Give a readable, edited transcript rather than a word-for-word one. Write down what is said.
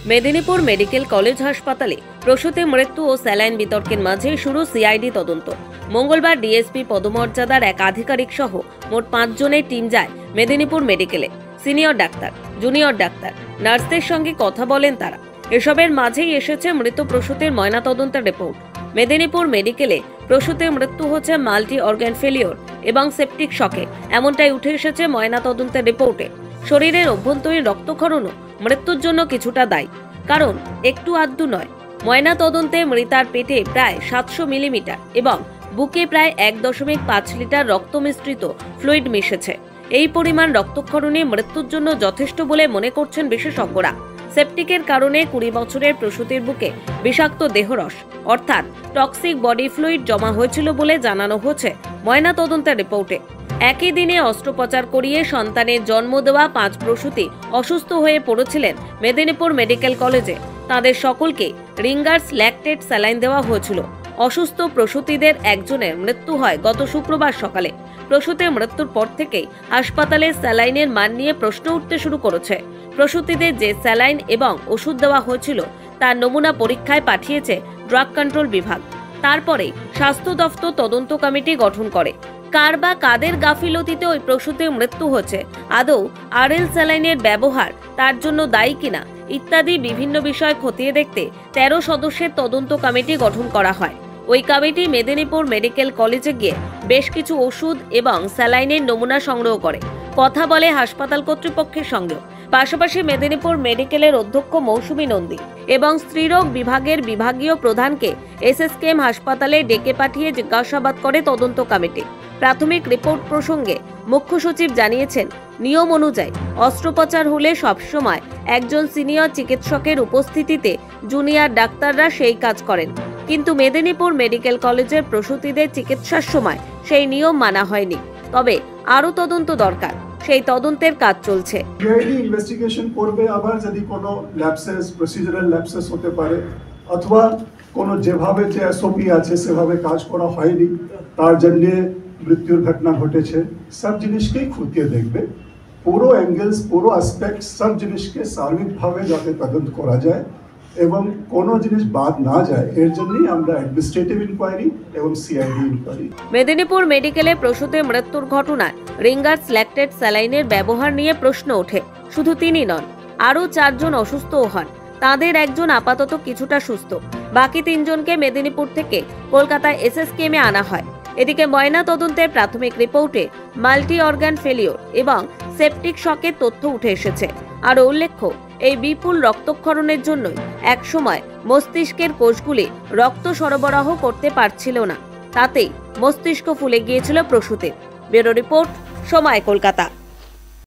Medinipur medical college হাসপাতালে প্রসূতি মৃত্যু ও স্যালাইন বিতর্কের মাঝে শুরু সিআইডি তদন্ত। মঙ্গলবার ডিএসপি পদমর্যাদার এক আধিকারিক সহ মোট 5 জনের টিম যায় মেদিনীপুর মেডিকেলে। সিনিয়র ডাক্তার, জুনিয়র ডাক্তার, নার্সদের সঙ্গে কথা বলেন তারা। এসবের মাঝেই এসেছে মৃত প্রসূতির ময়নাতদন্তের রিপোর্ট। মেদিনীপুর মেডিকেলে প্রসূতির মৃত্যু হচ্ছে মাল্টি অর্গান ফেলিওর এবং সেপটিক শকে, এমনটাই উঠে এসেছে ময়নাতদন্তের রিপোর্টে। শরীরের অভ্যন্তরীণ রক্তক্ষরণও মৃত্যুর জন্য কিছুটা দায়ী, কারণ একটু আধটু নয়। ময়নাতদন্তে মৃতার পেটে প্রায় 700 মিলিমিটার এবং বুকে প্রায় 1.5 লিটার রক্ত মিশ্রিত ফ্লুইড মিশেছে। এই পরিমাণ রক্তক্ষরণই মৃত্যুর জন্য যথেষ্ট বলে মনে করছেন বিশেষজ্ঞরা। সেপটিকের কারণে 20 বছরের প্রসূতির বুকে বিষাক্ত দেহরস অর্থাৎ টক্সিক বডি ফ্লুইড জমা হয়েছিল বলে জানানো হয়েছে ময়নাতদন্তের রিপোর্টে। একই দিনে অস্ত্রোপচার করিয়ে সন্তানের জন্ম দেওয়া 5 প্রসূতি অসুস্থ হয়ে পড়েছিলেন মেদিনীপুর মেডিকেল কলেজে। তাদের সকলকে রিঙ্গার্স ল্যাকটেট স্যালাইন দেওয়া হয়েছিল। অসুস্থ প্রসূতিদের একজনের মৃত্যু হয় গত শুক্রবার সকালে। প্রসূতির মৃত্যুর পর থেকেই হাসপাতালে স্যালাইনের মান নিয়ে প্রশ্ন উঠতে শুরু করেছে। প্রসূতিদের যে স্যালাইন এবং ওষুধ দেওয়া হয়েছিল তার নমুনা পরীক্ষায় পাঠিয়েছে ড্রাগ কন্ট্রোল বিভাগ। তারপরে স্বাস্থ্য দফতর তদন্ত কমিটি গঠন করে। কার বা কাদের গাফিলতিতে ওই প্রসূতির মৃত্যু হচ্ছে, আদৌ আরএল স্যালাইনের ব্যবহার তার জন্য দায়ী কিনা ইত্যাদি বিভিন্ন বিষয় খতিয়ে দেখতে 13 সদস্যের তদন্ত কমিটি গঠন করা হয়। ওই কমিটি মেদিনীপুর মেডিকেল কলেজে গিয়ে বেশ কিছু ওষুধ এবং স্যালাইনের নমুনা সংগ্রহ করে, কথা বলে হাসপাতাল কর্তৃপক্ষের সঙ্গেও। পাশাপাশি মেদিনীপুর মেডিকেলের অধ্যক্ষ মৌসুমী নন্দী এবং স্ত্রীরোগ বিভাগের বিভাগীয় প্রধানকে এসএসকেএম হাসপাতালে ডেকে পাঠিয়ে জিজ্ঞাসাবাদ করে তদন্ত কমিটি। প্রাথমিক রিপোর্ট প্রসঙ্গে মুখ্য সচিব জানিয়েছেন, নিয়ম অনুযায়ী অস্ত্রোপচার হলে সবসময় একজন সিনিয়র চিকিৎসকের উপস্থিতিতে জুনিয়র ডাক্তাররা সেই কাজ করেন, কিন্তু মেদিনীপুর মেডিকেল কলেজের প্রসূতিদের চিকিৎসার সময় সেই নিয়ম মানা হয়নি। তবে আরও তদন্ত দরকার, সেই তদন্তের কাজ চলছে। সিআইডি ইনভেস্টিগেশন করবে, আবার যদি কোনো ল্যাপসেস, প্রসিজারাল ল্যাপসেস হতে পারে, অথবা কোনো যেভাবে যে এসওপি আছে সেভাবে কাজ করা হয়নি, তার জন্য মৃত্যুর ঘটনা ঘটেছে, সব জিনিসকেই খতিয়ে দেখবে। পুরো অ্যাঙ্গেলস, পুরো অ্যাসপেক্ট, সব জিনিসকে সার্বিকভাবে যাতে তদন্ত করা যায় এবং কোনো জিনিস বাদ না যায়, এর জন্যই আমরা অ্যাডমিনিস্ট্রেটিভ ইনকোয়ারি এবং সিআইডি ইনকোয়ারি। মেদিনীপুর মেডিকেলে প্রসূতির মৃত্যুর ঘটনায় রিঙ্গার্স ল্যাকটেট স্যালাইনের ব্যবহার নিয়ে প্রশ্ন ওঠে। শুধু তিনি নন, আরও 4 জন অসুস্থও হন। তাদের একজন আপাতত কিছুটা সুস্থ, বাকি 3 জনকে মেদিনীপুর থেকে কলকাতায় এসএসকেএমে আনা হয়। এদিকে ময়না তদন্তের প্রাথমিক রিপোর্টে মাল্টি অর্গান ফেলিওর এবং সেপটিক শকের তথ্য উঠে এসেছে। আর উল্লেখ্য, এই বিপুল রক্তক্ষরণের জন্যই একসময় মস্তিষ্কের কোষগুলি রক্ত সরবরাহ করতে পারছিল না, তাতেই মস্তিষ্ক ফুলে গিয়েছিল প্রসূতির। ব্যুরো রিপোর্ট, সময়, কলকাতা।